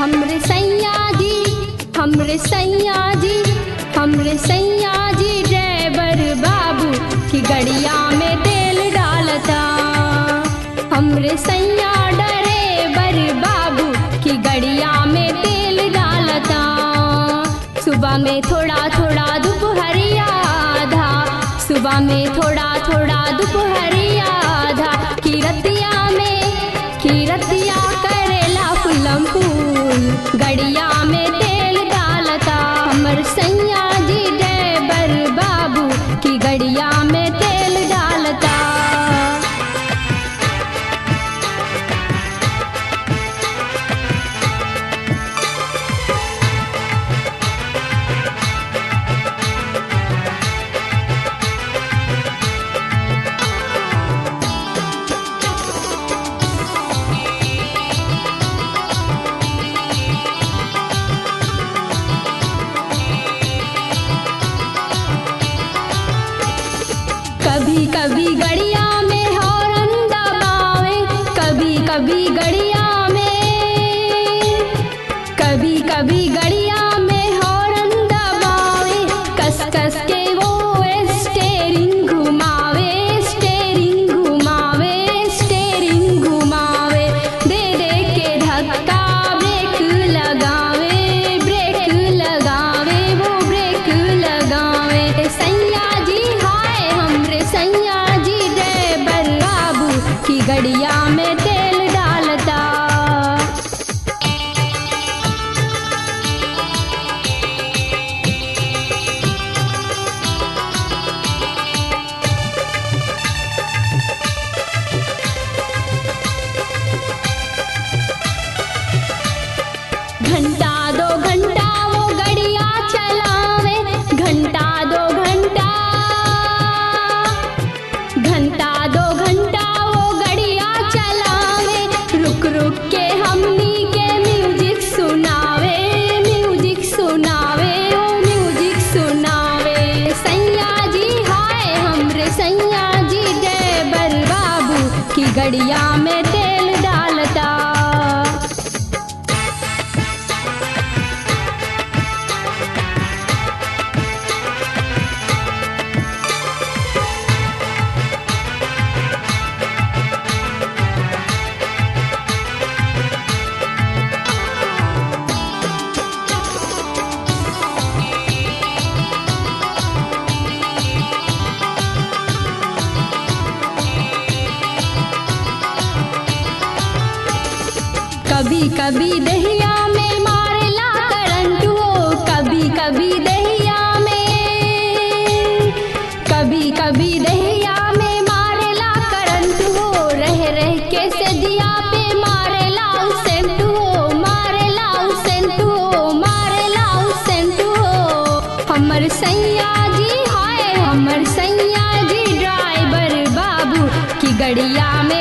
हमरे सैया जी, हमरे सैया जी, हमरे सैया जी ड्राइवर बाबू की गड़िया में तेल डालता। हमरे सैया ड्राइवर बाबू की गड़िया में तेल डालता। सुबह में थोड़ा थोड़ा दोपहरिया आधा, सुबह में थोड़ा थोड़ा दोपहरिया आधा, किरतिया करेला फुलम फूल गड़िया में तेल डालता। हमर सैया जी ड्राइवर बाबू की गड़िया में तेल डालता। कभी कभी गड़िया में हॉर्न दबावे, कभी कभी गड़िया में, कभी कभी गड़िया में हॉर्न दबावे, कस कस के वो स्टीयरिंग घुमावे, स्टीयरिंग घुमावे, स्टीयरिंग घुमावे, दे दे के धक्का ब्रेक लगावे, ब्रेक लगावे, वो ब्रेक लगावे। सैया जी हाय हमरे सैया जी ड्राइवर बाबू की गड़िया में तेल डालता। घंटा दो घंटा वो गड़िया चलावे, घंटा दो घंटा, घंटा दो घंटा वो गड़िया चलावे, रुक रुक के हमनी के म्यूजिक सुनावे, म्यूजिक सुनावे, ओ म्यूजिक सुनावे। सैया जी हाय हमरे सैया जी ड्राइवर बाबू की गड़िया में तेल डालता। कभी कभी दहिया में मारेला करंट हो, कभी कभी दहिया में, कभी कभी दहिया में मारेला करंट हो, रह रह के सदिया पे मारेला सेंट हो, मारेला सेंट हो, मारेला सेंट हो। हमर सैया जी हाय हमर सैया जी ड्राइवर बाबू की गड़िया में